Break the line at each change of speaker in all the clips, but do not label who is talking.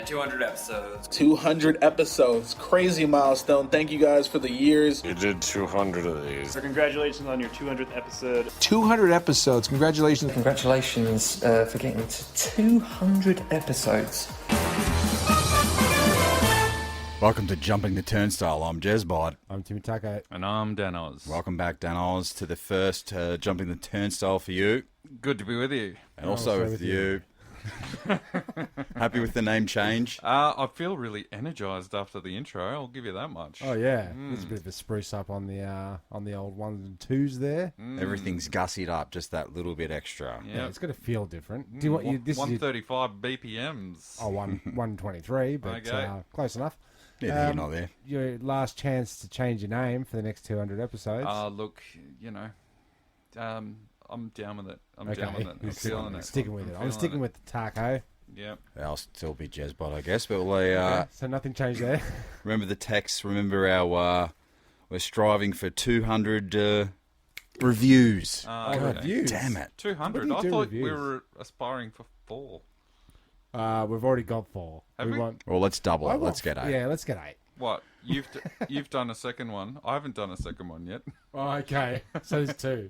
And 200 episodes.
200 episodes. Crazy milestone. Thank you guys for the years.
You did 200 of these.
So congratulations on your 200th episode.
200 episodes. Congratulations.
Congratulations for getting to 200 episodes.
Welcome to Jumping the Turnstile. I'm Jezbot.
I'm Timmy Taco.
And I'm Danoz.
Welcome back, Danoz, to the first Jumping the Turnstile for you.
Good to be with you.
And also with you. Happy with the name change?
I feel really energized after the intro. I'll give you that much.
Oh yeah, there's a bit of a spruce up on the old ones and twos there.
Everything's gussied up, just that little bit extra.
Yeah, it's got to feel different. Do you want this
135 BPMs?
Oh, 123, but
Okay.
Close enough.
Yeah, you're not there.
Your last chance to change your name for the next 200 episodes.
Look, you know, I'm down with it. I'm
Okay.
down with it. I'm feeling it.
Sticking with it. I'm sticking with the Taco.
Yep.
I'll still be Jezbot, I guess. But we'll,
So nothing changed there.
remember the text. Remember our we're striving for 200 reviews.
Okay.
Reviews.
Damn it.
200.
What
I
do you do
thought
reviews?
we were aspiring for 4.
We've already got 4.
Have we?
Want...
Well, let's double
I
it.
want-
Let's get 8.
Yeah, let's get 8.
What? You've done a second one. I haven't done a second one yet.
Oh, okay. So there's 2.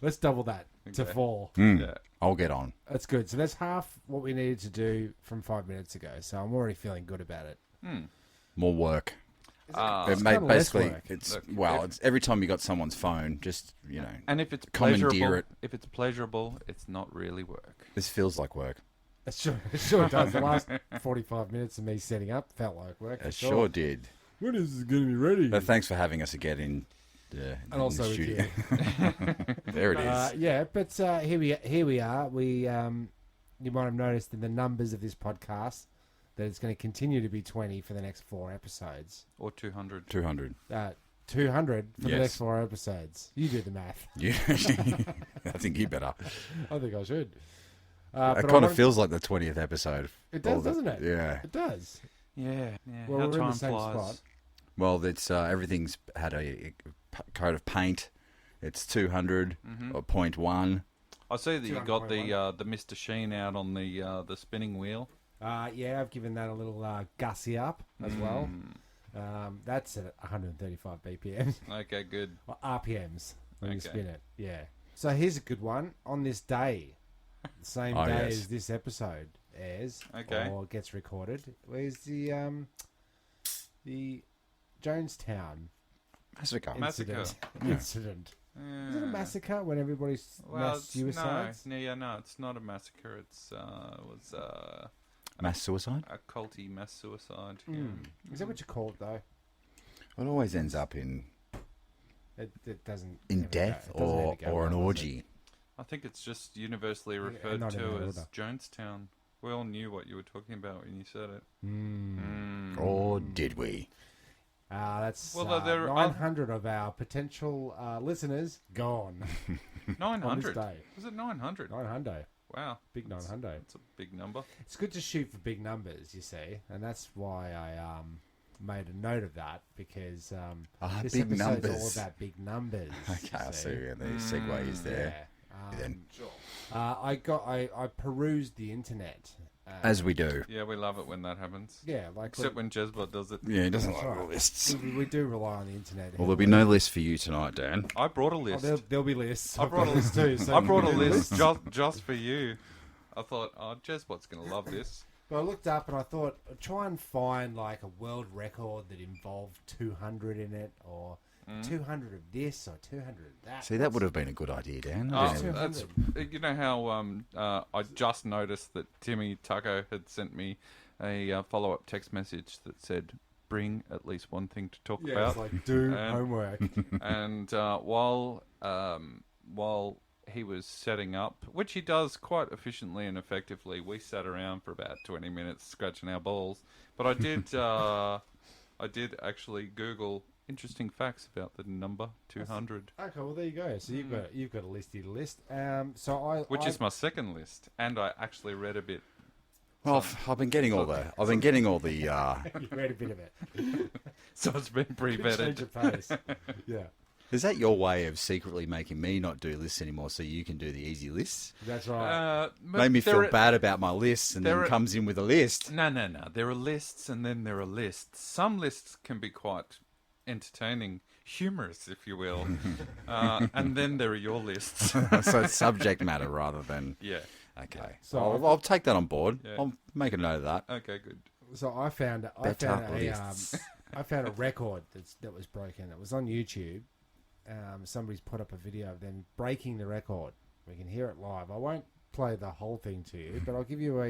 Let's double that to
Okay.
4.
Yeah.
I'll get on.
That's good. So that's half what we needed to do from 5 minutes ago. So I'm already feeling good about it.
More work. It
kinda less
basically,
work.
it's
Look,
it's every time you got someone's phone, just
And if it's
commandeer
pleasurable, it's not really work.
This feels like work.
It sure does. The last 45 minutes of me setting up felt like work. for
It sure did.
When is this going to be ready?
But thanks for having us again in the
also with
studio. There it is.
Yeah, but here we are. We you might have noticed in the numbers of this podcast that it's going to continue to be 20 for the next 4 episodes.
Or 200.
200.
200 for the
Yes.
next 4 episodes. You do the math.
Yeah. I think you better.
I think I should.
It kind of feels like the 20th episode.
It does,
All the-
doesn't it?
Yeah.
It does.
Yeah.
Well,
How
we're in
time
the same
flies.
spot.
Well, it's everything's had a coat of paint. It's 200 or 0.1.
I see that you got
200.1.
the Mr. Sheen out on the spinning wheel.
Yeah, I've given that a little gussy up as well. That's at 135 BPM.
Okay, good.
Or RPMs when you
Okay.
spin it. Yeah. So here's a good one. On this day, the same
Oh,
day
yes.
as this episode airs
Okay.
or gets recorded, where's the Jonestown
Massacre.
incident? Incident. Is it a massacre when everybody's
Well,
mass suicides?
no, it's not a massacre. It was
Mass suicide?
a culty mass suicide.
Is that what you call it though?
It always ends up in
It doesn't
in
ever
death
go- it doesn't
or
ever go
an
well, does it?
orgy.
I think it's just universally referred
not in
to
that
as
order.
Jonestown. We all knew what you were talking about when you said it.
Or did we?
That's
Well, there are-
900 of our potential listeners gone.
900.
day.
Was it 900?
900.
Wow.
Big 900.
That's a big number.
It's good to shoot for big numbers, you see, and that's why I made a note of that because this
big
episode's
numbers.
all about big numbers.
Okay, I see where the segue is there.
Yeah.
Then,
I perused the internet.
as we do.
Yeah, we love it when that happens.
Yeah, like
Except when Jezbot does it.
Yeah, he doesn't like
right.
lists.
we do rely on the internet.
Well, there'll be no list for you tonight, Dan.
I brought a
Oh,
list.
there'll be lists.
I brought a
list too. So
I brought a list just for you. I thought, Jezbot's going to love this.
But I looked up and I thought, I'd try and find like a world record that involved 200 in it, or 200 of this, or 200 of that.
See, that would have been a good idea, Dan.
Oh,
Yeah.
that's, you know how I just noticed that Timmy Taco had sent me a follow-up text message that said, bring at least one thing to talk
Yeah,
about.
it's like do
And-
homework.
And while he was setting up, which he does quite efficiently and effectively, we sat around for about 20 minutes scratching our balls. But I did I did actually Google interesting facts about the number 200.
Okay, well there you go. So you've got a listy list.
Which is my second list, and I actually read a bit.
Well, I've been getting all the.
you read a bit of it.
So it's been pretty
Change
vetted.
of pace. Yeah.
Is that your way of secretly making me not do lists anymore so you can do the easy lists?
That's right.
Made me feel bad about my lists and then comes in with a list.
No. There are lists and then there are lists. Some lists can be quite entertaining, humorous, if you will. And then there are your lists.
So it's subject matter rather than...
Yeah.
Okay.
So
I'll take that on board.
Yeah.
I'll make a note of that.
Okay, good.
So I found a record that was broken. It was on YouTube. Somebody's put up a video of them breaking the record. We can hear it live. I won't play the whole thing to you, but I'll give you a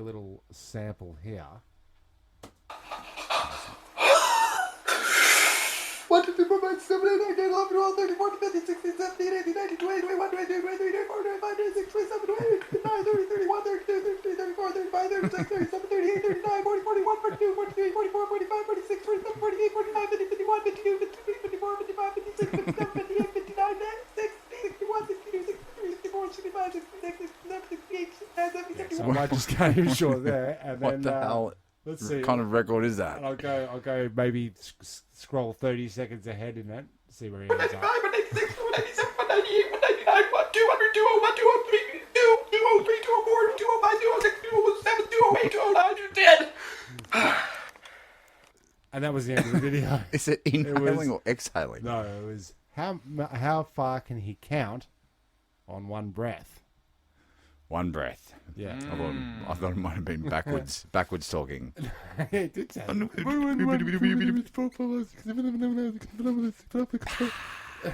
little sample here.
1, 2, 3, 4, 5, 6, 7, 8, 9, 10, 11, 12, 13, 14, 15, 16, 17, 18, 19, 20, 21, 22, 23, 24, 25, 26, 27, 28, 29, 30, 31, 32, 33, 34, 35, 36, 37, 38, 39, 40, 41, 42, 43, 44, 45, 46, 47, 48, 49, 50, 51, 52, 53, 54, 55, 56, 57, 58, 59, 60, 61, 62, 63, 64, 65, 66, 67, 68, 69, 70,
So I might just cut him short there, and
What
then
the hell?
let's see.
What kind of record is that?
And I'll go maybe scroll 30 seconds ahead in that. See where he ends up.
196, 197, 198, 199, 200, 201, 203, 203, 204, 205, 206, 207, 208, 209, 210.
And that was the end of the video.
Is it inhaling or exhaling?
No, it was how far can he count on one breath?
One breath.
Yeah.
I thought it might have been backwards talking.
It did sound.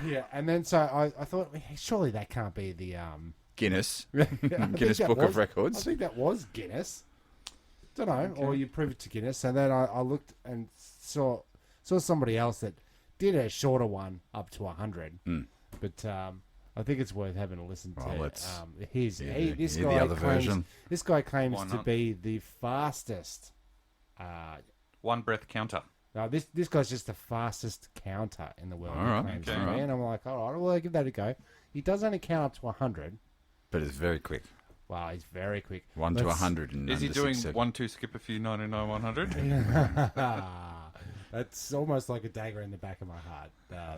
Yeah, and then so I thought, surely that can't be the
Guinness.
I think
Guinness
that
Book
was-
of Records.
I think that was Guinness. Don't know, or you prove it to Guinness. And then I looked and saw somebody else that did a shorter one up to 100. But I think it's worth having a listen to.
Well, let's
this
hear
guy
the other
claims,
version.
This guy claims
Why
to
not?
be the fastest.
One breath counter.
No, this guy's just the fastest counter in the world.
All
he
right,
claims
okay.
to be. And I'm like, all right, well, I'll give that a go. He does only count up to 100.
But it's very quick.
Wow, he's very quick.
1 to 100 in
Is he
under
doing
6 seconds.
1, 2, skip a few, 99, 100?
That's almost like a dagger in the back of my heart. There.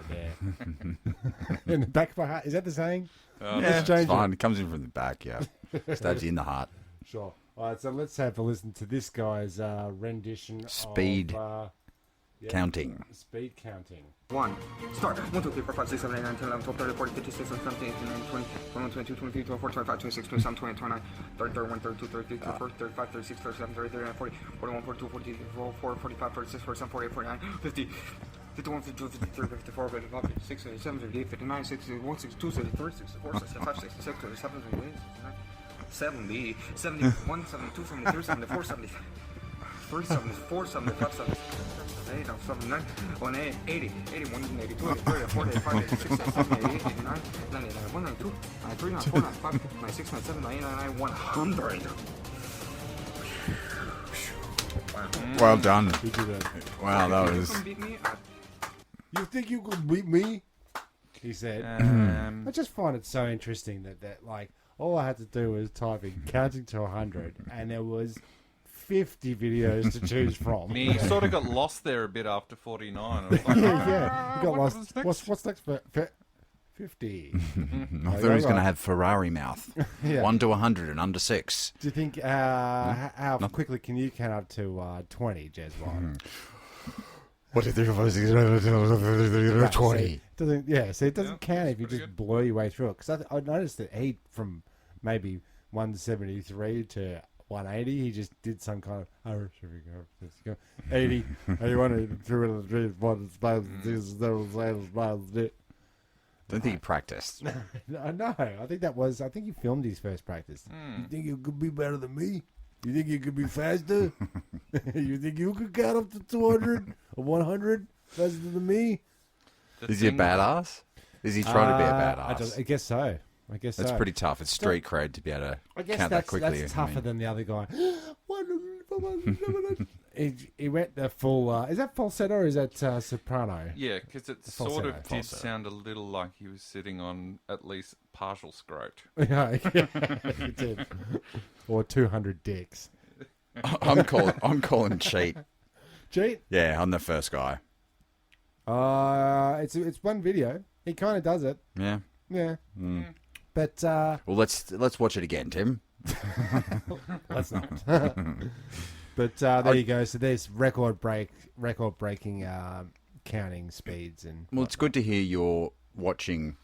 In the back of my heart. Is that the saying?
Yeah,
Let's change
it's fine. It comes in from the back, yeah. Stabs you in the heart.
Sure. All right, so let's have a listen to this guy's rendition
Speed
of...
Counting.
Speed counting.
1. Start. 1, 2, 3, 4, 5, 6, 7, 8, 9, 10, 11, 12, 13, 14, 15, 16, 17, 18, 19, 20, 21, 22, 23, 24, 25, 26, 27, 28, 29, 30, 31, 32, 33, 34, 35, 36, 37, 38, 39, 40, 41, 42, 43, 44, 45, 46, 47, 48, 49, 50, 51, 52, 53, 54, 55, 56, 57, 58, 59, 61, 62, 63, 64, 65, 66, 67, 68, 69, 70, 71, 72, 73, 74, 75. 74, 75, 76, 78, 79, 80, 81, 82, 83, 84, 85, 86, 87, 88, 89, 90, 91, 92, 93, 94, 95, 96, 97, 98, 99, 100.
Well done.
Who did that?
Wow, that was...
You think you could beat me? He said. I just find it so interesting that like all I had to do was type in counting to 100 and there was 50 videos to choose from.
Me sort of got lost there a bit after 49. I was like,
yeah, you got
what
lost.
was next?
What's next for 50?
I thought he was going to have Ferrari mouth.
Yeah.
1 to 100 and under 6.
Do you think how quickly can you count up to 20, Jezbot?
What if there was 20?
Doesn't it doesn't count if you
pretty
just blow your way through it. Because I noticed that he from maybe 173 to 180, he just did some kind of 80, 81, 82, 83,
Don't think he practiced.
No, I think he filmed his first practice. You think you could be better than me? You think you could be faster? You think you could count up to 200 or 100 faster than me?
Is he a badass? Is he trying to be a badass?
I guess so.
That's pretty tough. It's street cred to be able to
I guess
count that quickly.
that's tougher than the other guy. he went the full... is that falsetto or is that soprano?
Yeah, because it
Falsetto.
sort of did
Falsetto.
sound a little like he was sitting on at least partial scrote.
Yeah, it did. Or 200 dicks.
I'm calling cheat.
Cheat?
Yeah, I'm the first guy.
It's one video. He kind of does it.
Yeah.
Yeah.
Mm.
But
Well, let's watch it again, Tim.
let's not. But there you go. So there's record breaking counting speeds and.
Well, it's good to hear you're watching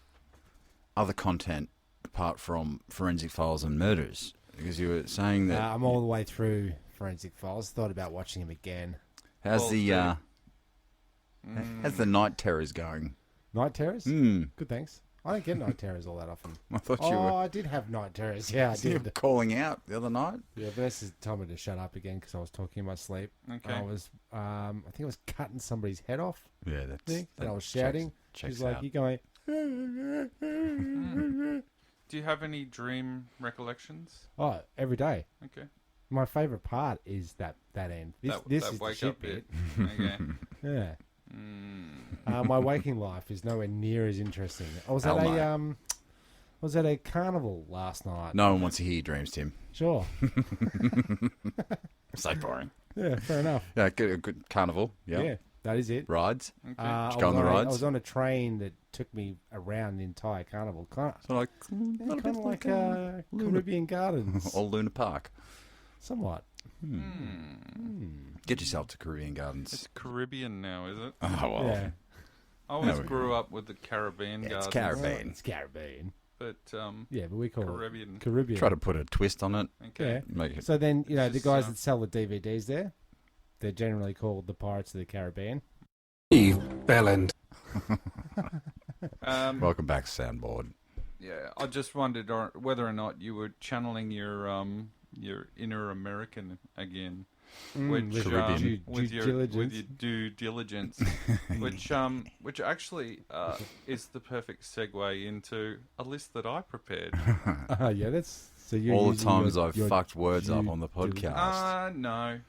other content apart from Forensic Files and Murders, because you were saying that.
I'm all the way through Forensic Files. Thought about watching him again.
How's the Night Terrors going?
Night Terrors? Good, thanks. I don't get night terrors all that often.
I thought you were.
I did have night terrors. Yeah, I
You were
did.
calling out the other night.
Yeah, Vanessa told me to shut up again because I was talking in my sleep.
Okay.
I was, I think I was cutting somebody's head off.
Yeah, that's.
And I was shouting.
Checks
She's like,
out.
"You going?"
Do you have any dream recollections?
Oh, every day.
Okay.
My favourite part is that end. This
that
is the
wake
shit
up
bit.
Okay.
Yeah.
Mm.
My waking life is nowhere near as interesting. I was
Elmo.
at a carnival last night.
No one wants to hear your dreams, Tim.
Sure.
So boring.
Yeah, fair enough.
Yeah, a good carnival. Yeah.
Yeah, that is it.
Rides.
I
go on the rides?
I was on a train that took me around the entire carnival. Kind
So like,
of like Caribbean Gardens.
or Luna Park.
Somewhat.
Get yourself to Caribbean Gardens.
It's Caribbean now, is it?
Oh well.
Yeah.
I always
No,
grew up with the Caribbean
Yeah, it's
Gardens.
Caribbean.
It's Caribbean.
But
Yeah, but we call
Caribbean.
it Caribbean.
Try to put a twist on it.
Okay.
Yeah.
Make it.
So then, the
Just,
guys that sell the DVDs there, they're generally called the Pirates of the Caribbean.
Bellend.
Welcome back, soundboard.
Yeah, I just wondered whether or not you were channeling your inner American again, which
Caribbean.
with your
Diligence.
due diligence, which actually is the perfect segue into a list that I prepared.
Yeah, that's so you.
All the times I've fucked words up
due
on the podcast.
No.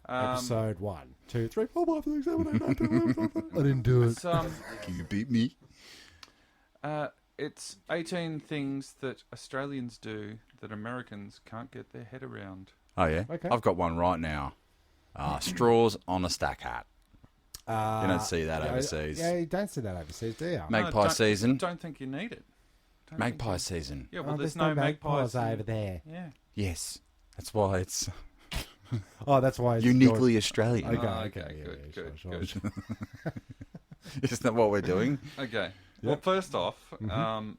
Episode 1, 2, 3, 4, 5, 6, 7, 8, 9, 10, 11, 12. I didn't do it.
It's,
You beat me.
it's 18 things that Australians do that Americans can't get their head around.
Oh yeah.
Okay.
I've got one right now. Straws on a stack hat. You don't see that overseas.
Yeah, you don't see that overseas, do you?
Magpie season.
Don't think you need it. Don't think
Magpie
you-
season.
Yeah, well,
Oh,
there's no magpies
over there.
Yeah.
Yes. That's why it's
Oh, that's why it's
uniquely Australian.
Okay,
Oh,
okay,
okay,
yeah,
good,
yeah,
good,
sure,
good.
sure.
Isn't that what we're doing?
Okay. Well, first off,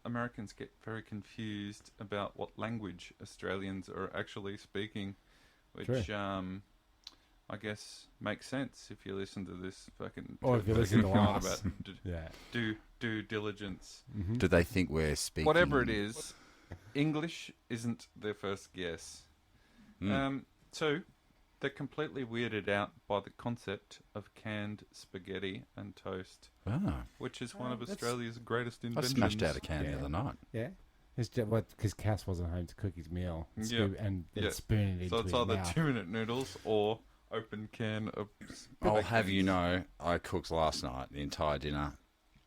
Americans get very confused about what language Australians are actually speaking, which I guess makes sense if you listen to this fucking.
Or if you listen to
going on
us.
about
Yeah.
due diligence.
Do they think we're speaking?
Whatever it is, English isn't their first guess. Two, they're completely weirded out by the concept of canned spaghetti and toast,
Ah,
which is one of
that's-
Australia's greatest
I
inventions.
smashed out a can
Yeah.
the other night.
Yeah. It's just because Cass wasn't home to cook his meal and,
Yeah.
and
Yeah.
spoon it into
So it's
his
either
mouth.
2-minute noodles or open can of.
I'll have you know, I cooked last night the entire dinner.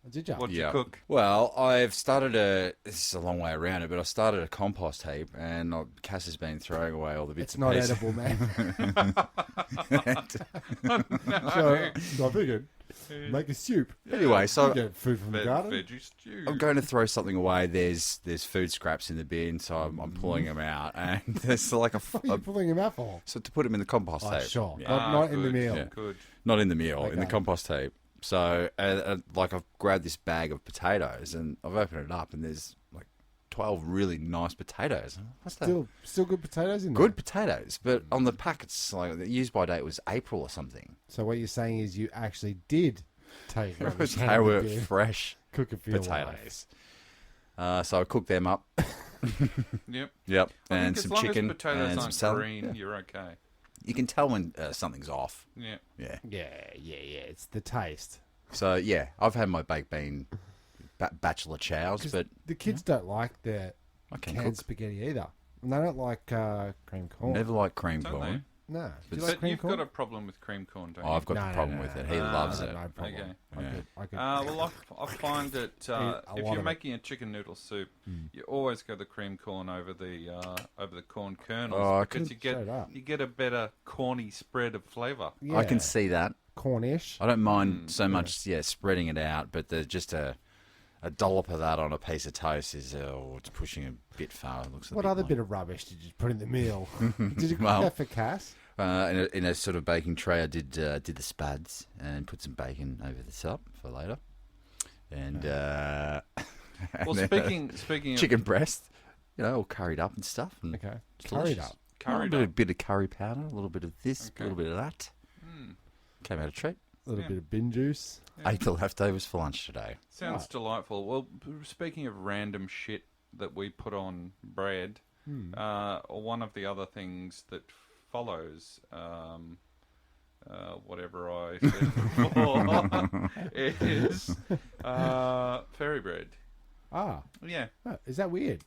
Did you?
What'd
Yeah.
you cook?
Well, I've started this is a long way around it, but I started a compost heap, and Cass has been throwing away all the bits
It's
and
not
pieces.
edible, man.
No.
So I figured, make a soup.
Anyway, so
You get food from the garden.
Veggie stew.
I'm going to throw something away. There's food scraps in the bin, so I'm pulling them out, and there's like
What are you pulling him out for?
so to put them in the compost
Oh,
heap.
sure.
Yeah.
Not in the
good,
meal.
Yeah.
Good.
Not in the meal, in the
Okay.
compost heap. So, like, I've grabbed this bag of potatoes, and I've opened it up, and there's like 12 really nice potatoes. What's that?
Still good potatoes in there.
Good potatoes, but on the pack it's like the use by date was April or something.
So what you're saying is you actually did take
They
rubbish
were
out of the bin,
fresh
cook a few
potatoes. So I cooked them up.
Yep.
Yep,
I
and
think as
some
long
chicken
as potatoes
and some
aren't
salad.
green, you're okay.
You can tell when something's off.
Yeah.
Yeah.
Yeah. It's the taste.
So yeah, I've had my baked bean bachelor chows,
'Cause
but
the kids don't like the
I can
canned
cook.
spaghetti either. And they don't like cream corn.
Never liked cream
Don't
corn.
No. Do you
But
like cream
you've
corn?
got a problem with cream corn, don't
Oh, I've got
No,
the
no,
problem
no,
with
no,
it.
no.
He loves it.
No problem.
Okay.
Yeah.
I could,
Well, I find that
Eat a
if
lot
you're
of
making a chicken noodle soup, you always go the cream corn over the corn kernels
Oh, I
because
can-
you
Straight up.
get a better corny spread of flavour.
I can see that.
Cornish.
I don't mind so much, spreading it out, but there's just a dollop of that on a piece of toast is it's pushing a bit far. It looks.
What other bit of rubbish did you put in the meal? Did you cook
Well,
that for Cass?
In a sort of baking tray, I did the spuds and put some bacon over the top for later, and
Well,
and then,
speaking of
chicken breast, all curried up and stuff. And
Okay.
it's
Curried
delicious.
up.
Curried
a
up.
bit of curry powder, a little bit of this, a little bit of that. Came out a treat.
A little bit of bin juice.
Ate the leftovers for lunch today.
Sounds delightful. Well, speaking of random shit that we put on bread, one of the other things that follows, whatever I said before, is fairy bread.
Ah.
Yeah.
Oh, is that weird?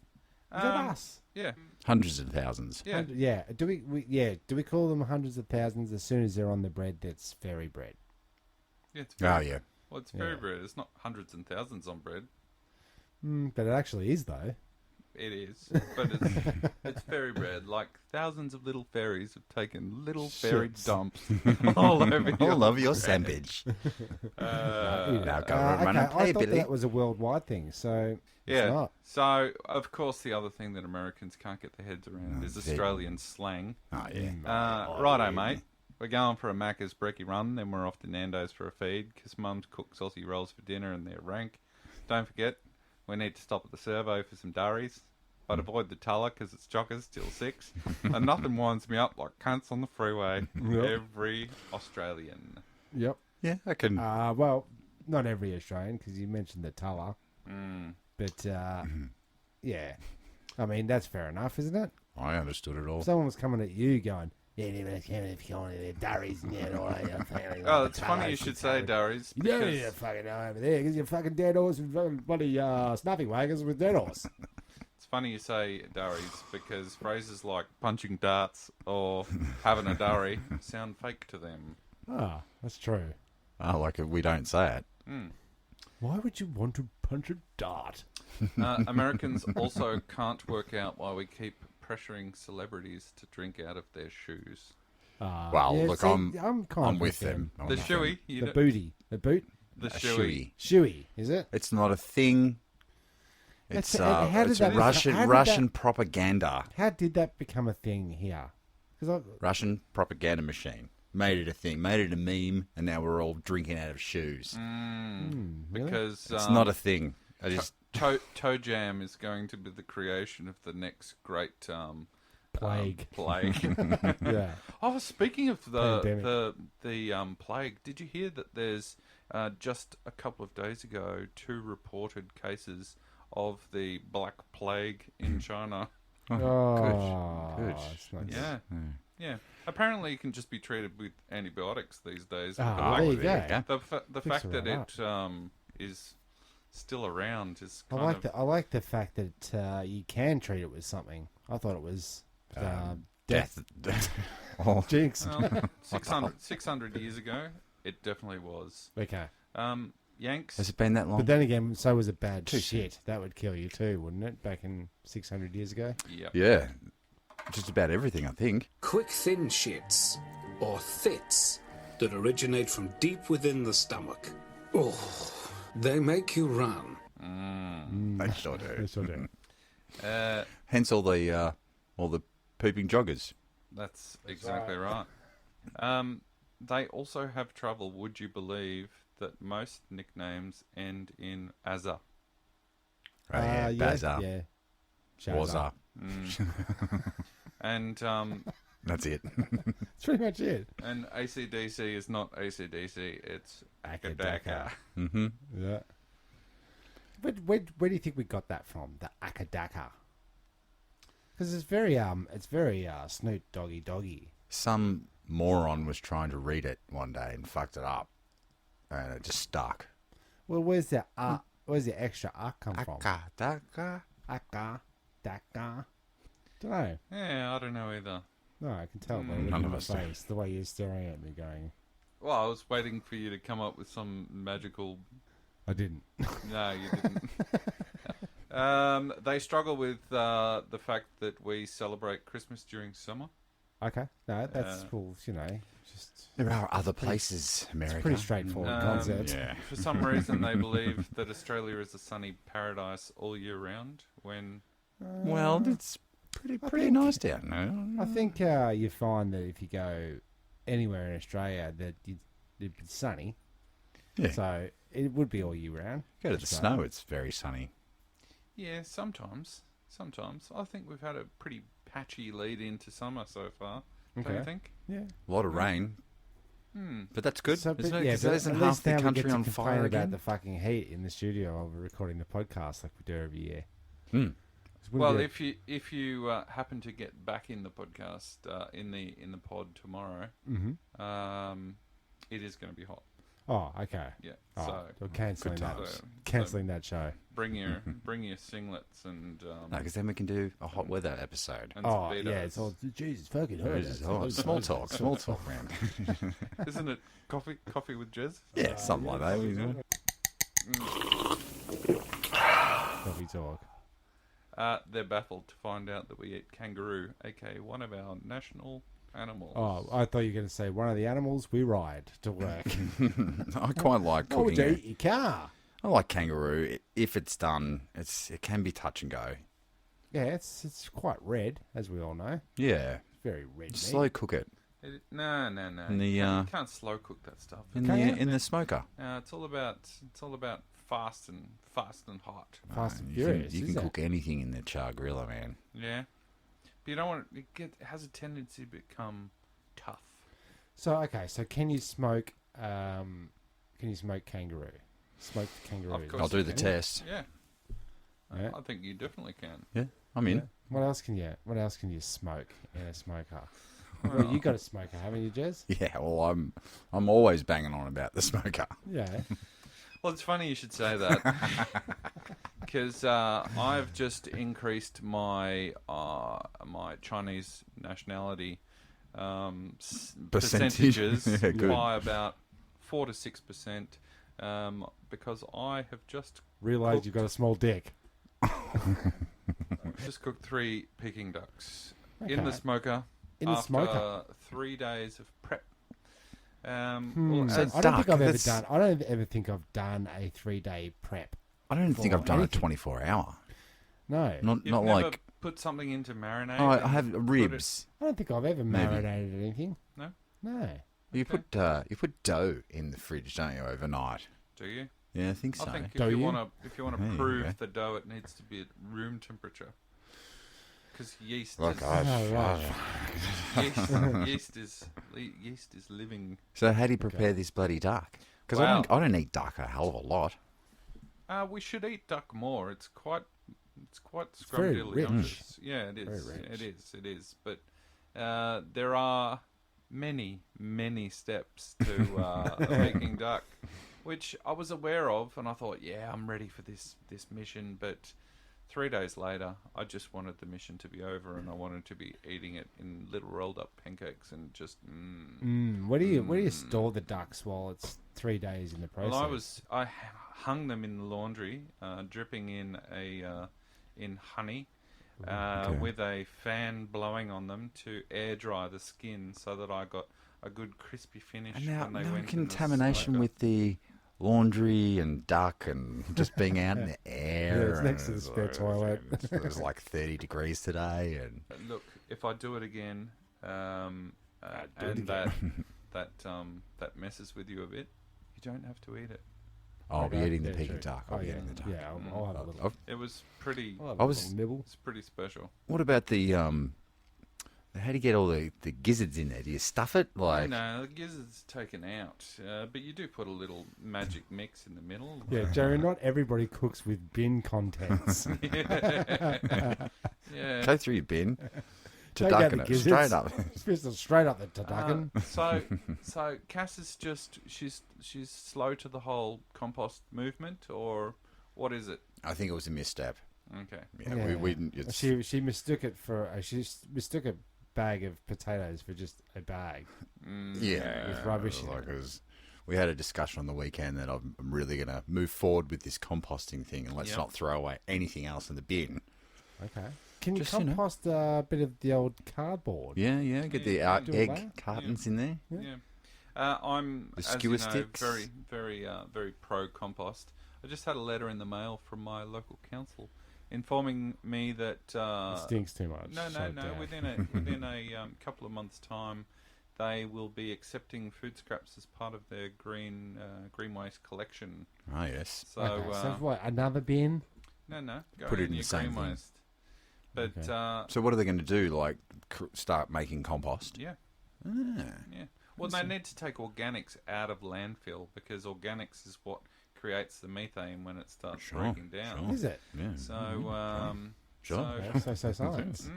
Is that us?
Yeah.
Hundreds of thousands.
Yeah.
Yeah. Do we call them hundreds of thousands as soon as they're on the bread that's fairy bread?
Yeah, it's
Oh, yeah.
Well, it's fairy bread. It's not hundreds and thousands on bread.
But it actually is, though.
It is, but it's fairy bread. Like thousands of little fairies have taken little fairy
Shits.
dumps all over your
All over your
bread.
sandwich.
Now
go run and play,
I thought
Billy.
that was a worldwide thing, so
Yeah.
it's not.
So, of course, the other thing that Americans can't get their heads around is Australian slang.
Oh, yeah.
Righto, mate. We're going for a Macca's brekkie run, then we're off to Nando's for a feed, because Mum's cooked Aussie rolls for dinner and they're rank. Don't forget, we need to stop at the servo for some durries, but avoid the Tulla because it's chockers till 6. And nothing winds me up like cunts on the freeway. Every Australian.
Yep.
Yeah, I can.
Well, not every Australian, because you mentioned the Tulla. But, yeah. I mean, that's fair enough, isn't it?
I understood it all.
If someone was coming at you going, durries,
Oh, it's funny you should say durries.
You don't need to fucking know over there, because you're fucking dead horse with bloody snuffing wagons with dead horse.
It's funny you say durries because phrases like punching darts or having a durry sound fake to them.
Ah, that's true.
Oh, like we don't say it.
Why would you want to punch a dart?
Americans also can't work out why we keep pressuring celebrities to drink out of their shoes.
Well,
yeah,
look,
see,
I'm
kind of
with them. I'm
The
with
shoey.
The booty. The boot?
The
A
shoey.
Shoey, is it?
It's not a thing. It's
how did
it's
that-
Russian
how did
Russian
that-
propaganda.
How did that become a thing here? Because
Russian propaganda machine made it a thing, made it a meme, and now we're all drinking out of shoes.
really?
Because
It's not a thing. I just
Toe Jam is going to be the creation of the next great
Plague.
plague.
Yeah.
Oh, speaking of
Pandemic.
the plague, did you hear that there's just a couple of days ago 2 reported cases of the Black Plague in China?
Oh,
good.
that's nice.
Yeah, yeah. Apparently, you can just be treated with antibiotics these days.
Ah,
The
there
fact-
you go.
The
Fix
fact that
it
it is still around is
I
kind of
I like the fact that you can treat it with something. I thought it was death.
Oh,
Jinx.
well, 600 years ago. It definitely was.
Okay.
Yanks.
has it been that long?
But then again, so was a bad
Too
shit. That would kill you too, wouldn't it? Back in 600 years ago.
Yep.
Yeah, just about everything, I think.
Quick thin shits, or thits, that originate from deep within the stomach. Oh, they make you run.
They sure do.
Yes, I do.
Hence all the pooping joggers.
That's exactly right. They also have trouble, would you believe, that most nicknames end in Azza.
Oh, yeah, Bazar.
Yeah.
Wazar.
And
That's it.
That's pretty much it.
and AC/DC is not AC/DC, it's
Akadaka.
Akadaka.
Yeah. But where do you think we got that from? The Akadaka. Because it's very snoot doggy.
Some moron was trying to read it one day and fucked it up, and it just stuck.
Well, where's the extra come from?
Akadaka.
Akadaka. Don't know.
Yeah, I don't know either.
No, I can tell by
None
looking at
of
my
us do.
face, the way you're staring at me going,
Well, I was waiting for you to come up with some magical...
I didn't.
No, you didn't. They struggle with the fact that we celebrate Christmas during summer.
Okay. No, that's well, just
There are other places, America.
pretty straightforward concept.
Yeah.
For some reason, they believe that Australia is a sunny paradise all year round. When
Well, it's pretty nice down there.
I think you find that if you go anywhere in Australia, that it'd be sunny.
Yeah.
So it would be all year round.
Go to the snow, it's very sunny.
yeah, sometimes I think we've had a pretty patchy lead into summer so far. Don't you
Okay.
think?
Yeah.
A lot of rain. But that's good,
So,
isn't it?
yeah,
'Cause
but
isn't
at
half
least
the
now we
country
get to
on
complain
fire
about
again?
the fucking heat in the studio while we're recording the podcast like we do every year.
Hmm.
Well, if you happen to get back in the podcast in the pod tomorrow, it is going to be hot.
Oh, okay.
Yeah.
Oh,
So
we're cancelling
good
that.
times.
Cancelling that show.
bring your singlets and
No, because then we can do a hot weather episode.
and
Oh,
speedos.
yeah, it's all Jesus fucking hot.
Small talk, man.
Isn't it coffee with Jez?
Yeah, something like that. You know.
Coffee talk.
They're baffled to find out that we eat kangaroo, aka one of our national animals.
Oh, I thought you were going to say one of the animals we ride to work.
I quite like
Why would
cooking
you
it.
eat your car?
I like kangaroo. If it's done, it can be touch and go.
Yeah, it's quite red, as we all know.
Yeah.
It's very red meat.
Slow cook it
No.
In the,
you can't slow cook that stuff.
in the smoker.
It's all about fast and hot.
Fast and
You
furious.
can
is it?
cook anything in the char griller, man.
Yeah, but you don't want it has a tendency to become tough.
So can you smoke? Kangaroo? Smoked kangaroo.
Of course
I'll do
you
the
can.
test.
Yeah,
Yeah.
I think you definitely can.
Yeah, I'm in.
Yeah. What else can you smoke in a smoker? Well, you got a smoker, haven't you, Jez?
Yeah, well, I'm always banging on about the smoker.
Yeah.
Well, it's funny you should say that because I've just increased my Chinese nationality percentages
Yeah, good.
by about 4 to 6%. Because I have just
Realised you've got a small dick.
cooked 3 Peking ducks
Okay.
in the smoker.
In the
after
smoker?
3 days of prep.
So
I don't
duck,
think I've ever
that's-
done. I don't ever think I've done a 3-day prep.
I don't think I've done
anything.
a 24 hour.
No,
Not
You've never
like
put something into marinade.
oh, I
and
have
put
ribs.
I don't think I've ever
Maybe.
marinated anything.
No?
No.
You put dough in the fridge, don't you, overnight?
it, do you?
Yeah, I think so.
I think
Do
if you
you?
want to
There you
prove
go.
the dough, it needs to be at room temperature. Because yeast,
Like
is, yeast is living.
So how do you prepare this bloody duck? Because
Well-
I don't eat duck a hell of a lot.
We should eat duck more. It's quite
very
scrumdiddlyumptious.
rich.
Yeah, it is.
Very rich.
It is. But there are many steps to making duck, which I was aware of, and I thought, yeah, I'm ready for this mission. But 3 days later, I just wanted the mission to be over, and I wanted to be eating it in little rolled up pancakes and just.
Where do you store the ducks while it's 3 days in the process?
Well, I hung them in the laundry, dripping in in honey, with a fan blowing on them to air dry the skin, so that I got a good crispy finish
And now,
when they
no
went in the
contamination
smoker.
with the laundry and duck and just being out in the air.
Yeah, it's next to the
and
spare
it's
toilet.
It was like 30 degrees today, and
Look, if I do it again, and
it
that messes with you a bit, you don't have to eat it.
I'll be
Okay,
eating the
yeah,
Peking
true.
duck. I'll be
yeah.
eating the duck.
Yeah, I'll have a little.
It was pretty.
I'll have
I
a
was-
little nibble.
It's pretty special.
What about the how do you get all the gizzards in there? Do you stuff it like?
No, the gizzard's taken out, but you do put a little magic mix in the middle.
Yeah, Jerry, not everybody cooks with bin contents.
Yeah.
Go through your bin.
Take out
Turducken
the
it
gizzards.
straight up.
Just straight up the turducken.
So Cass is just she's slow to the whole compost movement, or what is it?
I think it was a misstep.
Okay.
Yeah, we didn't. It's,
She mistook it for she mistook a bag of potatoes for just a bag.
yeah,
with rubbish in
Like
it.
it was, we had a discussion on the weekend that I'm really going to move forward with this composting thing, and let's
Yep.
not throw away anything else in the bin.
Okay. Can you
Just, you know.
compost a bit of the old cardboard?
Yeah, get the
do
egg
that.
cartons in there.
Yeah. I'm,
The
as
skewer
you know,
sticks.
very pro compost. I just had a letter in the mail from my local council informing me that
It stinks too much.
no.
Shut it down.
Within a couple of months' time, they will be accepting food scraps as part of their green waste collection.
Oh yes.
So,
Okay, so what? Another bin?
no, go
Put it
in
in
your
the same
green
thing.
waste. But
Okay.
So what are they going to do? Like start making compost?
yeah.
Ah.
Yeah. Well, they need to take organics out of landfill because organics is what creates the methane when it starts
Sure,
breaking down.
Is it?
Yeah.
So,
Sure.
Okay, so science.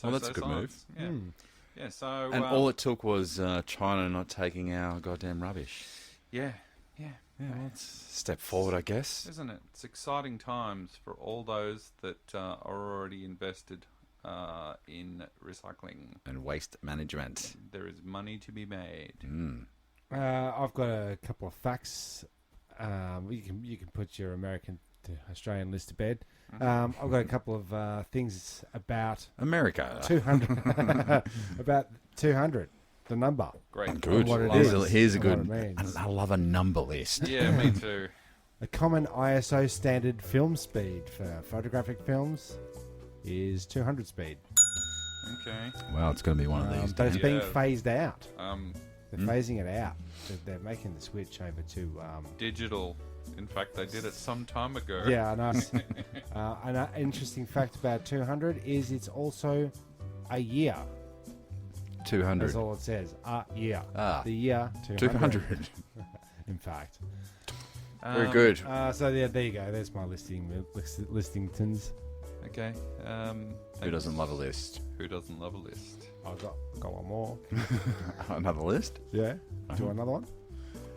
Well, that's a good
science. Yeah.
Mm.
Yeah. So.
And all it took was China not taking our goddamn rubbish.
Yeah.
Yeah, well, it's a step forward, I guess.
Isn't it? It's exciting times for all those that are already invested in recycling.
And waste management.
There is money to be made.
I've got a couple of facts. You can put your American to Australian list to bed. I've got a couple of things about
America.
200. About 200, the number.
Great.
Good.
What it
Here's
is,
here's a
and
good.
what it means.
I love a number list.
Yeah, me too.
A common ISO standard film speed for photographic films is 200 speed.
Okay.
Well, it's going to be one of these.
But it's
days.
being
Yeah.
phased out.
Hmm?
They're phasing it out. They're making the switch over to...
Digital. In fact, they did it some time ago.
yeah, I know. An interesting fact about 200 is it's also a year.
200.
That's all it says. A year.
Ah.
The year
200.
in fact.
Very good.
So there you go. There's my listingtons.
Okay.
Who doesn't love a list?
Who doesn't love a list?
I've got one more.
Another list?
Yeah. Do you want another one?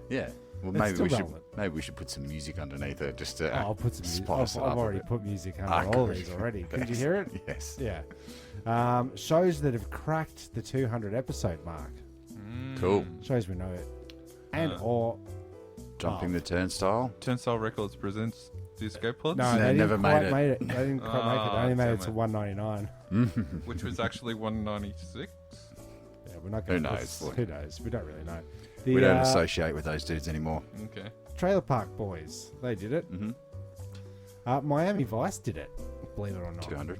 Yeah. Well,
It's still relevant.
maybe we should put some music underneath it just to
I'll put some music.
spice it
I've
up a
already
bit.
put music under
Ah,
all
good.
these already. Could you hear it?
Yes.
Yeah. Shows that have cracked the 200 episode mark.
Cool.
Shows we know it. And or
Jumping the turnstile.
Turnstile Records presents Disco Pods,
no,
They
they
never
didn't
made
quite
it.
made it. They didn't quite make it. They only made
damn
it to
it.
199.
which was actually 196.
Yeah, we're not
Who
going
knows?
Who knows? We don't really know.
We don't associate with those dudes anymore.
Okay.
Trailer Park Boys. They did it.
Mm-hmm.
Miami Vice did it. Believe it or not.
200.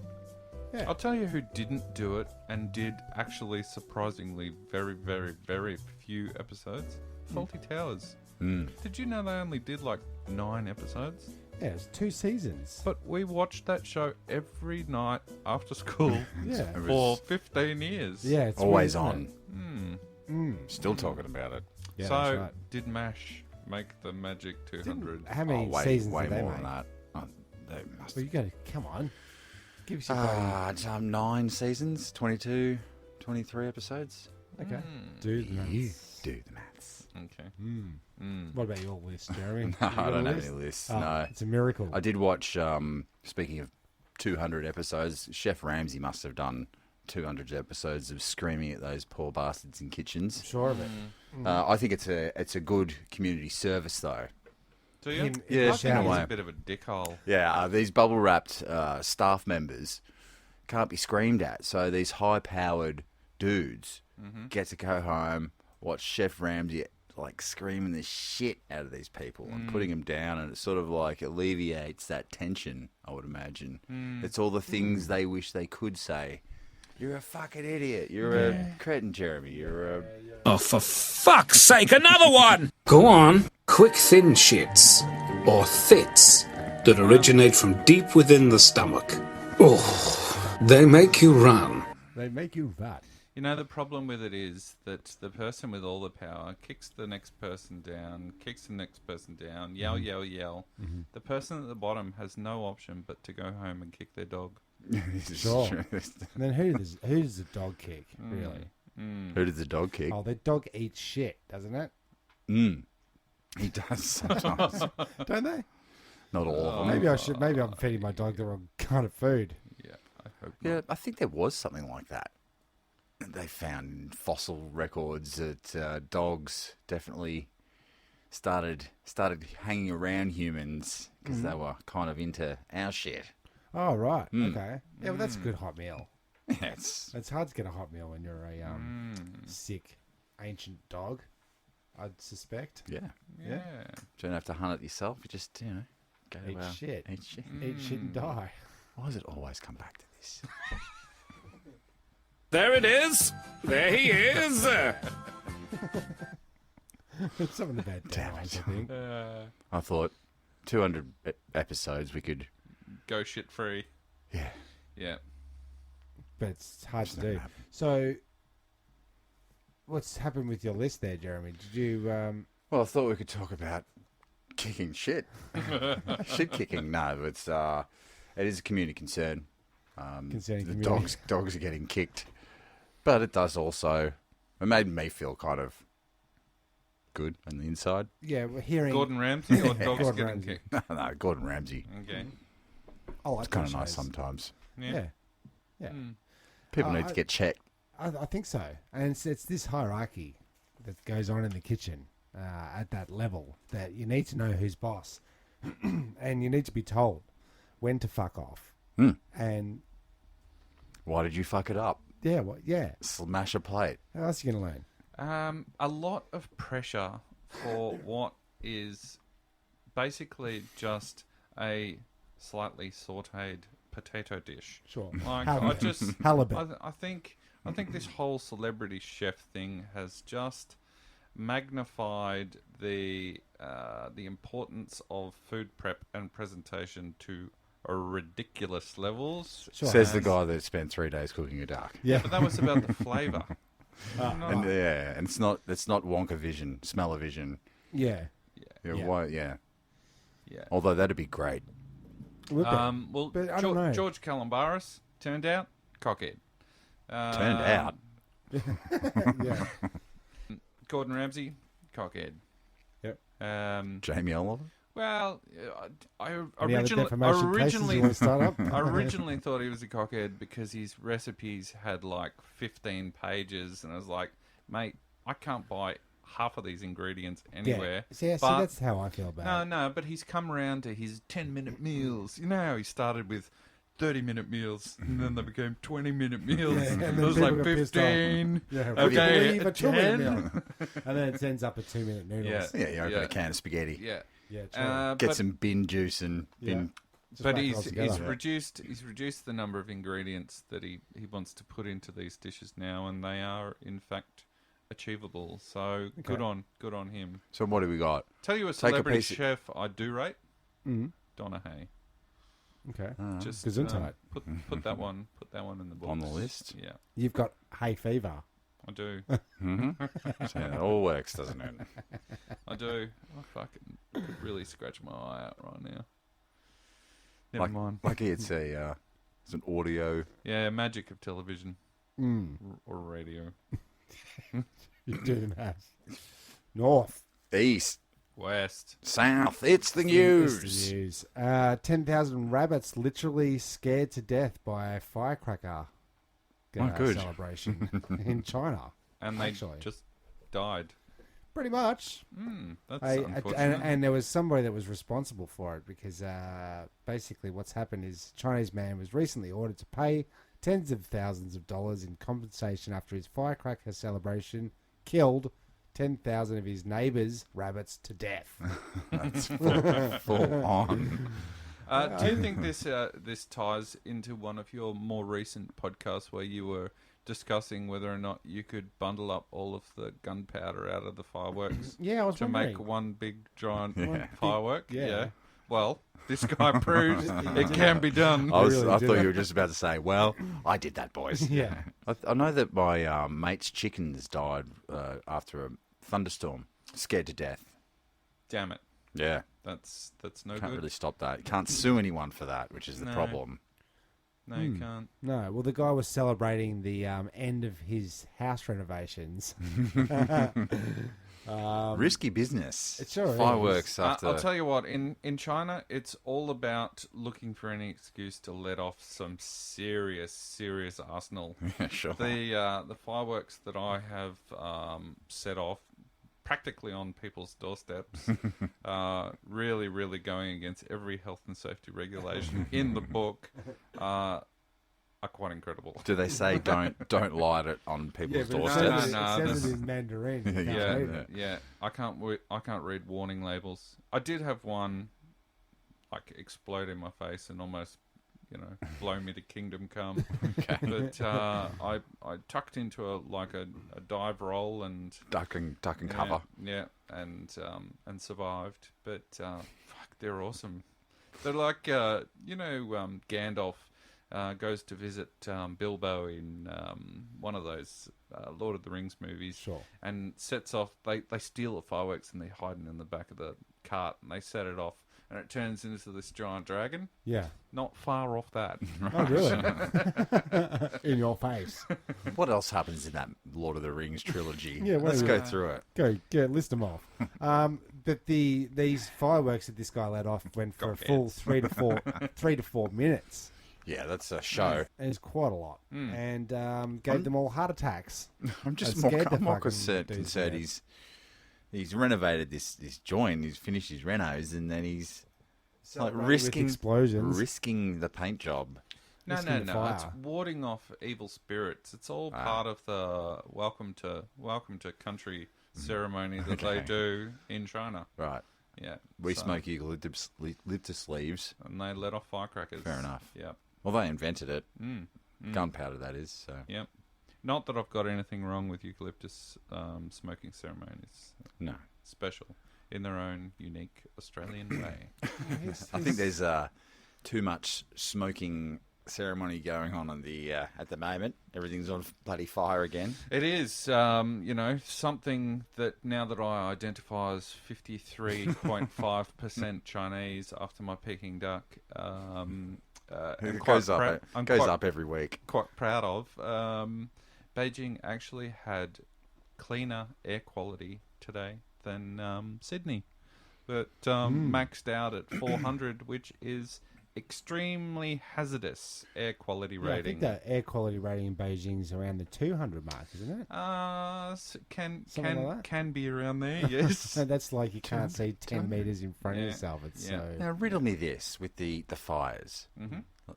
Yeah.
I'll tell you who didn't do it and did actually surprisingly very, very, very few episodes. Faulty Towers. Did you know they only did like 9 episodes?
Yeah, it's 2 seasons.
But we watched that show every night after school
Yeah.
It
for
was
15 years.
Yeah, it's
always
weird,
on.
isn't it?
Still talking about it.
Yeah,
so,
that's right.
did MASH make the magic 200?
How many
way
seasons
way
did they
more
make?
than that. They must.
Well, you got to come on. Give us your brain.
It's 9 seasons, 22, 23 episodes.
Okay. Do the maths.
Do the maths.
Okay.
What about your list, Jeremy?
No,
You
I
got a
don't have
list?
any lists.
Oh,
No.
it's a miracle.
I did watch, speaking of 200 episodes, Chef Ramsay must have done 200 episodes of screaming at those poor bastards in kitchens.
Sure of it.
I think it's a good community service, though.
Do you?
Him-
Yeah,
I
in
think
a
he was
way.
a bit of a dickhole.
Yeah, these bubble-wrapped staff members can't be screamed at. So these high-powered dudes get to go home, watch Chef Ramsay like screaming the shit out of these people and putting them down, and it sort of like alleviates that tension, I would imagine. It's all the things they wish they could say. You're a fucking idiot. You're a cretin, Jeremy. You're a...
Oh, for fuck's sake, another one! Go on. Quick thin shits, or thits, that originate from deep within the stomach. Oh, they make you run.
They make you vat.
You know, the problem with it is that the person with all the power kicks the next person down, kicks the next person down, yell, yell, yell. The person at the bottom has no option but to go home and kick their dog.
Sure. And then who does the dog kick, really?
Who did the dog kick?
Oh, the dog eats shit, doesn't it?
He does sometimes.
Don't they?
Not all of them.
Maybe I'm feeding my dog the wrong kind of food.
Yeah, I hope not.
Yeah, I think there was something like that. They found in fossil records that dogs definitely started hanging around humans because they were kind of into our shit.
Oh, right. Okay. Yeah, well, that's a good hot meal.
Yes.
It's hard to get a hot meal when you're a sick, ancient dog, I'd suspect.
Yeah.
Yeah.
You don't have to hunt it yourself. You just, go to
Eat shit.
Eat shit.
Eat shit and die.
Why does it always come back to this?
There it is. There he is.
It's something about
Damn
Danoz,
it.
I think.
I thought 200 episodes we could...
Go shit free.
Yeah.
Yeah.
But it's hard to
not
do.
happen.
So, what's happened with your list there, Jeremy? Did you...
Well, I thought we could talk about kicking shit. Shit kicking. No, it is a community concern.
Concerning
the
community.
dogs are getting kicked. But it does also... It made me feel kind of good on the inside.
Yeah, we're hearing...
Gordon Ramsay or dogs
Gordon
getting
Ramsay.
kicked?
No, Gordon Ramsay.
Okay.
I like
It's kind of
those
nice
shows.
sometimes.
Yeah.
Yeah.
People need to get checked.
I think so. And it's this hierarchy that goes on in the kitchen at that level that you need to know who's boss. And you need to be told when to fuck off. And,
Why did you fuck it up?
yeah.
Smash a plate.
How else are you going to learn?
A lot of pressure for what is basically just a slightly sautéed potato dish.
Sure.
Like
Halibut. Halibut.
I think this whole celebrity chef thing has just magnified the importance of food prep and presentation to ridiculous levels.
Sure.
Says the guy that spent 3 days cooking a duck.
Yeah.
But that was about the flavour.
And and it's not Wonka vision, smell-o-vision.
Yeah.
Yeah.
Yeah.
Although that'd be great.
Would be.
Well,
But I don't know.
George Calombaris turned out cockhead.
Turned out.
Yeah.
Gordon Ramsay, cockhead.
Yep.
Jamie Oliver.
Well, I
Any other defamation cases you want to start up?
I originally thought he was a cockhead because his recipes had like 15 pages, and I was like, mate, I can't buy half of these ingredients anywhere.
Yeah. See,
But-
that's how I feel about it.
No, but he's come around to his 10-minute meals. You know how he started with 30-minute meals, and then they became 20-minute meals.
Yeah, and
It
then
was
people
like
got pissed off.
15.
Yeah,
Okay,
would you believe a 2-minute
10?
meal? And then it ends up at 2-minute noodles.
Yeah, you open a can of spaghetti.
Yeah.
Yeah, true.
Get
but,
some bin juice and bin.
Just
but
whack it all
he's
together.
reduced the number of ingredients that he wants to put into these dishes now, and they are in fact achievable. So good on him.
So what do we got?
Tell you a
Take a
celebrity
piece of-
chef I do rate.
Mhm.
Donna Hay.
Okay.
Just
Gesundheit.
put that one in the books.
On the list?
Yeah,
You've got hay fever.
I do.
So it all works, doesn't it?
I do. I fucking could really scratch my eye out right now. Never mind.
Lucky it's it's an audio.
Yeah, magic of television or radio.
You do the math. North.
East,
West.
south. It's the
It's
news.
the news. 10,000 rabbits literally scared to death by a firecracker
good.
celebration in China.
And they
Actually.
just died.
Pretty much.
That's
And,
unfortunate.
and there was somebody that was responsible for it because basically what's happened is a Chinese man was recently ordered to pay tens of thousands of dollars in compensation after his firecracker celebration killed 10,000 of his neighbours' rabbits to death.
That's full on.
Do you think this ties into one of your more recent podcasts where you were discussing whether or not you could bundle up all of the gunpowder out of the fireworks
Yeah, I was
to
wondering.
make one big giant
Yeah.
firework?
Yeah.
Well, this guy proves it can be done.
I
really
thought
did
you
it.
were just about to say, well, I did that, boys.
Yeah.
I know that my mate's chickens died after a thunderstorm. Scared to death.
Damn it.
Yeah.
That's no
Can't
good.
really stop that. You can't sue anyone for that, which is the
No.
problem.
No, you can't.
No, well, the guy was celebrating the end of his house renovations.
Risky business.
It sure is.
Fireworks after.
I'll tell you what, in China, it's all about looking for any excuse to let off some serious arsenal.
Yeah, sure.
The fireworks that I have set off practically on people's doorsteps. Really, really going against every health and safety regulation in the book. Are quite incredible.
Do they say don't light it on people's
but
doorsteps?
it says it in Mandarin. You can't read it.
Yeah. I can't read warning labels. I did have one like explode in my face and almost, blow me to kingdom come.
Okay.
But I tucked into a dive roll and
Duck and cover.
Yeah, and survived. But fuck, they're awesome. They're like Gandalf goes to visit Bilbo in one of those Lord of the Rings movies,
Sure.
and sets off. They steal the fireworks and they hide it in the back of the cart, and they set it off, and it turns into this giant dragon.
Yeah.
Not far off that.
Oh, really? In your face.
What else happens in that Lord of the Rings trilogy?
Yeah,
Let's go through it.
Go, list them off. But these fireworks that this guy let off went for a full 3 to 4 minutes.
Yeah, that's a show.
And it's quite a lot. And gave them all heart attacks.
I'm just
scared the
more
fucking
concerned.
dudes
He's renovated this joint. He's finished his renos, and then he's
risking explosions,
risking the paint job.
No.
fire.
It's warding off evil spirits. It's all part of the welcome to country ceremony that they do in China.
Right.
Yeah.
We smoke eucalyptus sleeves.
And they let off firecrackers.
Fair enough.
Yeah.
Well, they invented it. Gunpowder, that is. So.
Yep. Not that I've got anything wrong with eucalyptus smoking ceremonies.
No.
Special in their own unique Australian way.
I think there's too much smoking ceremony going on at the moment. Everything's on bloody fire again.
It is, something that now that I identify as 53.5% Chinese after my Peking duck,
It goes up every week.
Quite proud of. Beijing actually had cleaner air quality today than Sydney, but maxed out at 400, which is extremely hazardous air quality rating.
I think the air quality rating in Beijing is around the 200 mark, isn't it?
Can be around there, yes.
That's like you can't see 10 metres in front of yourself. It's so...
Now, riddle me this with the fires.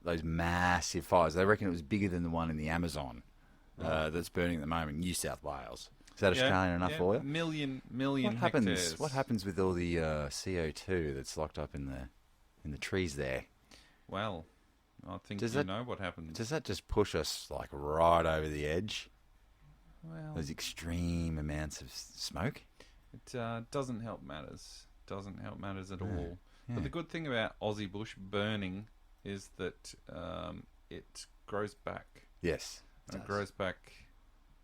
Those massive fires. They reckon it was bigger than the one in the Amazon that's burning at the moment in New South Wales. Is that Australian enough for you?
Million
hectares. What happens with all the CO2 that's locked up in the trees there?
Well, I think know what happens.
Does that just push us like right over the edge?
Well,
those extreme amounts of smoke.
It doesn't help matters. Doesn't help matters at all.
Yeah.
But the good thing about Aussie bush burning is that it grows back.
Yes,
it grows back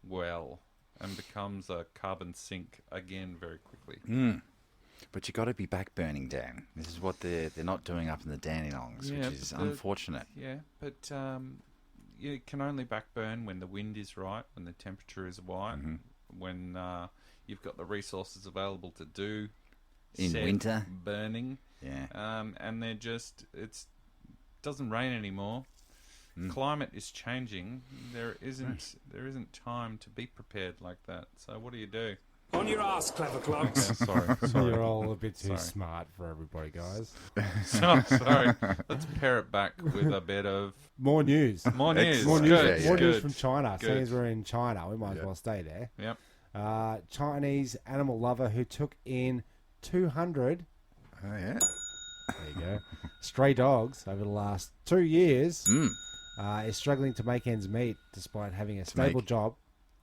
well and becomes a carbon sink again very quickly.
But you got to be back burning, Dan. This is what they're not doing up in the Dandenongs, which is unfortunate.
Yeah, but you can only back burn when the wind is right, when the temperature is right, when you've got the resources available to do
in winter
burning.
Yeah,
and they're just it doesn't rain anymore. Climate is changing. There isn't time to be prepared like that. So what do?
On your ass, clever clogs.
Sorry.
You're all a bit too smart for everybody, guys.
Sorry. Let's pare it back with a bit of...
More news.
More news.
More
Good.
news from China. Seeing as we're in China, we might as well stay there.
Yep.
Chinese animal lover who took in 200...
Oh, yeah.
There you go. Stray dogs over the last 2 years is struggling to make ends meet despite having a stable job.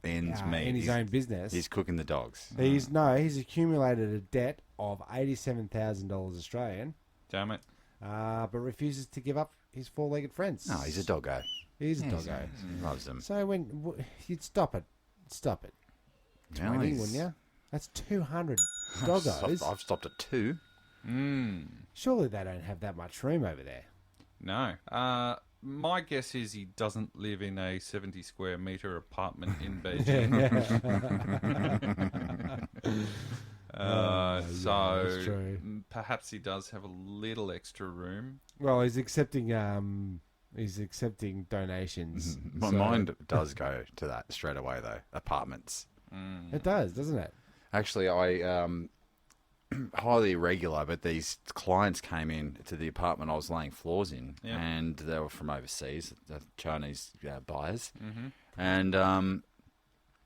In his own business.
He's cooking the dogs.
He's accumulated a debt of $87,000 Australian.
Damn it.
But refuses to give up his four-legged friends.
No, he's a doggo.
He's a doggo.
He loves them.
So when you'd stop it. 20, wouldn't you? That's 200 doggos.
I've stopped at 2.
Surely they don't have that much room over there.
No. My guess is he doesn't live in a 70 square metre apartment in Beijing. So perhaps he does have a little extra room.
Well, he's accepting donations.
My mind does go to that straight away, though. Apartments.
It does, doesn't it?
Actually, I highly irregular, but these clients came in to the apartment I was laying floors in, and they were from overseas, Chinese buyers, and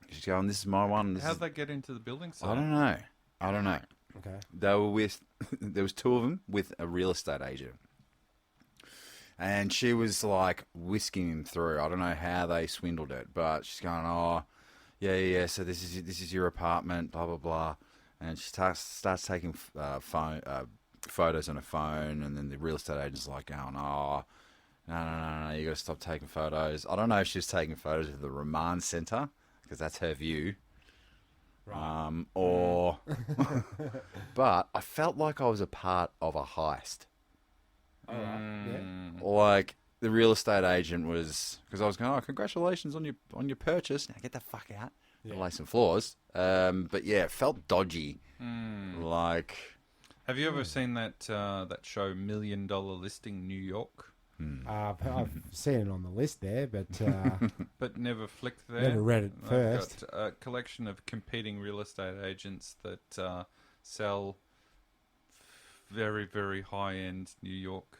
she's going, "This is my one."
How'd they get into the building site?
I don't know.
Okay.
They were with, there was two of them with a real estate agent. And she was like whisking him through. I don't know how they swindled it, but she's going, "Oh, yeah. So this is your apartment, blah blah blah." And she starts taking photos on her phone, and then the real estate agent's like going, "Oh, no, you got to stop taking photos." I don't know if she was taking photos of the remand centre because that's her view. Right. But I felt like I was a part of a heist.
All right. Yeah.
Like the real estate agent was, because I was going, "Oh, congratulations on your purchase. Now get the fuck out, lay some floors." But yeah, it felt dodgy. Like,
have you ever seen that show $1 Million Listing New York?
I've seen it on the list there, but
but never flicked there.
Never read it first.
I've got a collection of competing real estate agents that sell very, very high-end New York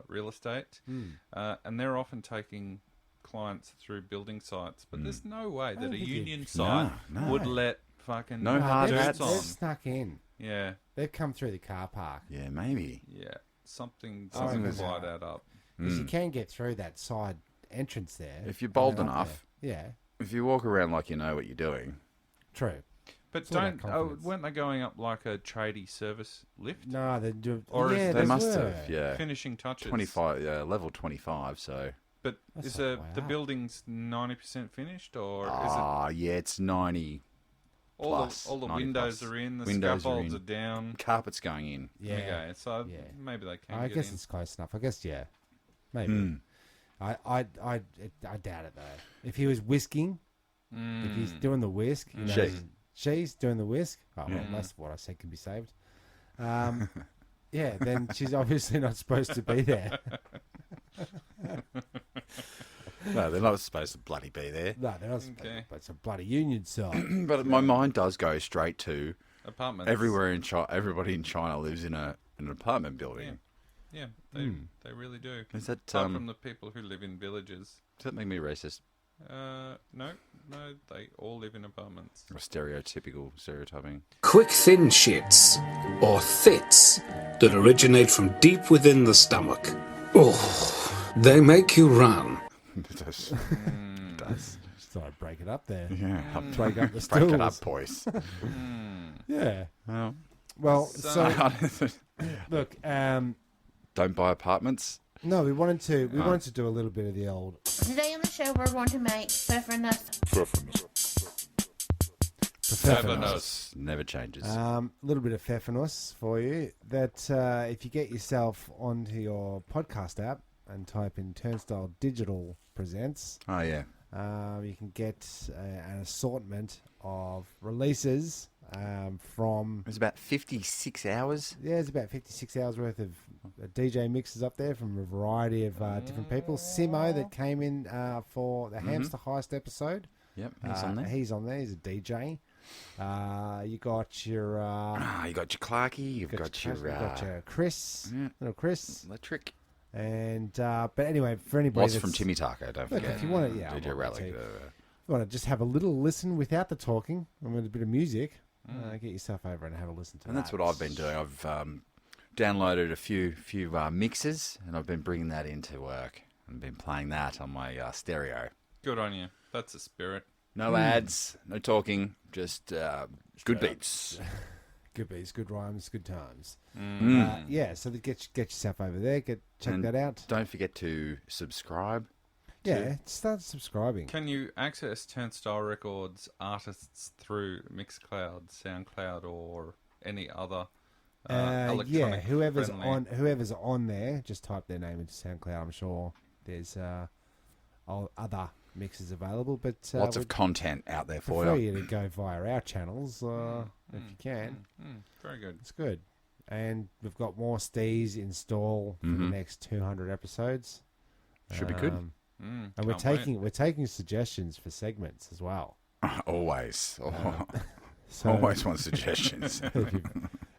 real estate, and they're often taking clients through building sites. But there's no way that a union site would let fucking
no hard hats
They've snuck in.
Yeah,
They've come through the car park.
yeah, maybe.
yeah, something
was
might add up.
Because you can get through that side entrance there.
If you're bold
and up
enough.
there. Yeah,
If you walk around like you know what you're doing.
true.
But
It's all about confidence.
weren't they going up like a tradie service lift?
No, they do.
Or
yeah,
is
They must
were.
have, yeah.
Finishing touches.
25, level 25, so.
But
That's
is
not way
the
up.
building's 90% finished, or is it
Yeah, it's 90. plus,
all the
90
windows
plus.
are in, the
Windows are
scaffolds
in.
are down?
Carpet's going in.
Yeah.
Okay, so
Yeah.
maybe they can
I
get
guess
in.
it's close enough. I guess maybe. I doubt it though. If he was whisking, if he's doing the whisk, you know, she's doing the whisk. Oh well, most of what I said can be saved. Yeah, then she's obviously not supposed to be there.
No, they're not supposed to bloody be there.
No, they're not supposed to, but it's a bloody union site.
But my mind does go straight to
Apartments.
everywhere in China. Everybody in China lives in an apartment building.
Yeah, they really do.
Is that
Apart from the people who live in villages.
does that make me racist?
No, they all live in apartments.
Or stereotyping?
Quick thin shits, or thits, that originate from deep within the stomach. Oh, they make you run.
It does. It does.
Just thought I'd break it up there.
Yeah.
Break up the
Break it
stools.
up, boys.
Yeah.
Well,
Well, so look,
don't buy apartments.
no, we wanted to do a little bit of the old.
Today on the show, we're going to make pfeffernuss.
Pfeffernuss.
Never changes.
A little bit of pfeffernuss for you. That if you get yourself onto your podcast app and type in Turnstyle Digital Presents,
Oh yeah.
you can get an assortment of releases from.
It was about 56 hours.
Yeah, it's about 56 hours worth of DJ mixes up there from a variety of different people. Simo that came in for the Hamster Heist episode.
Yep, he's on there.
He's on there. He's a DJ. You got your.
You got your Clarky. You've got your
Chris. Little Chris.
Electric.
And but anyway, for anybody
Lots
that's
from Timmy Taco. Don't
look,
forget.
if you want to, yeah,
DJ Relic.
if you want to just have a little listen without the talking and with a bit of music, get yourself over and have a listen to
And
that.
that's what I've been doing. I've downloaded a few mixes, and I've been bringing that into work and been playing that on my stereo.
Good on you. That's the spirit.
No ads, no talking, just good beats.
Good beats, good rhymes, good times. Yeah, so get yourself over there. Check that out.
Don't forget to subscribe.
Yeah, start subscribing.
Can you access Turnstile Records artists through Mixcloud, SoundCloud, or any other electronic
yeah, whoever's
friendly?
on there, just type their name into SoundCloud. I'm sure there's other mixes available, but
Lots of content out there for
prefer
you.
you to go via our channels if you can.
Very good.
It's good, and we've got more stees in store for the next 200 episodes.
Should be good.
And we're taking suggestions for segments as well.
Always.
So
Always want suggestions.
if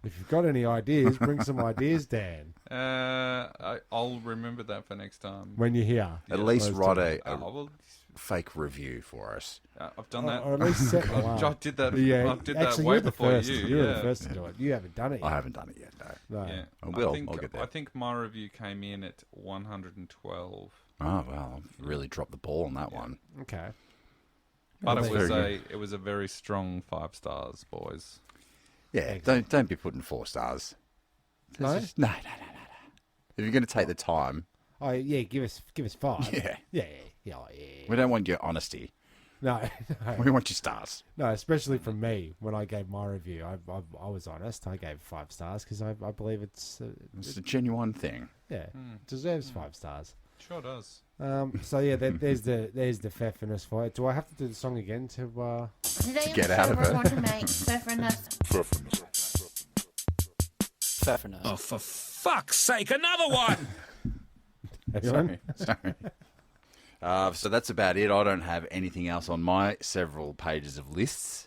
you've got any ideas, bring some ideas, Dan.
I'll remember that for next time.
When you're here.
At least write a
well,
fake review for us.
I've done that.
Or at least set one up.
I did that.
Yeah,
I did
actually,
that way
you're the
before
first,
you.
You're the first to do it. You haven't done it yet.
I haven't done it yet, no.
No.
Yeah.
I will.
think,
I'll get there.
I think my review came in at 112.
Oh, well, I've really dropped the ball on that one.
Okay.
But
That's
it was a very strong 5 stars, boys.
Yeah, don't be putting 4 stars.
No?
No. If you're going to take the time,
Oh yeah, give us 5.
Yeah.
Yeah.
we don't want your honesty.
No,
We want your stars.
no, especially from me when I gave my review. I was honest. I gave 5 stars because I believe it's
It's a genuine thing.
it deserves 5 stars.
Sure does.
So yeah, there's the Pfeffernuss for it. Do I have to do the song again to?
Today on
get
the
out
show
of
we're
it.
going to make Pfeffernuss.
Pfeffernuss. Oh, for fuck's sake, another one!
Sorry. So that's about it. I don't have anything else on my several pages of lists.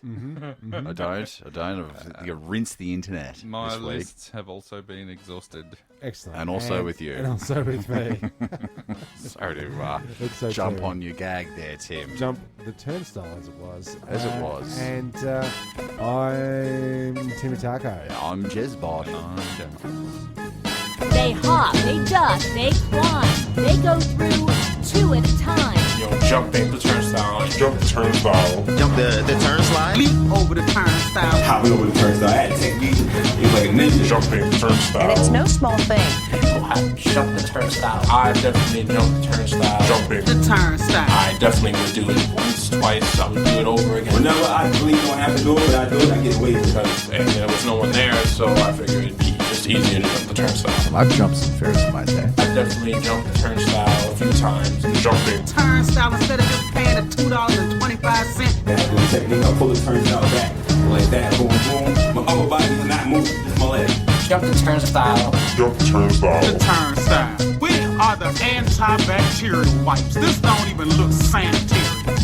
I don't. You rinse the internet
My
this week.
lists have also been exhausted.
Excellent.
And also with you.
And also with me.
Sorry to
It's so
jump
true.
on your gag there, Tim.
Jump the turnstile as it was. And I'm Timitako.
I'm Jezbot.
They hop, they duck, they climb. They go through 2 at a time.
Jumping the turnstile. Jump the turnstile.
Jump the turnstile.
Leap over the turnstile.
Hop over the turnstile. I had to take these. It was like a ninja.
Jumping the turnstile.
And it's no small thing.
People have jumped the turnstile. I definitely jumped the turnstile.
Jumping
The turnstile.
I definitely would do it once, twice. I would do it over again.
Whenever I really don't have to do it, but I do it, I get away with it.
And there was no one there, so I figured it'd be just easier to jump the turnstile.
I've jumped some Ferris, might say.
I definitely jumped the turnstile a few times.
Jumping.
Turnstile instead of just paying the $2.25.
That's the technique. I pull the turnstile back like that. Boom, boom. My upper body is not moving. Just my leg.
Jump the turnstile.
Jump the turnstile.
The turnstile. We are the antibacterial wipes. This don't even look sanitary.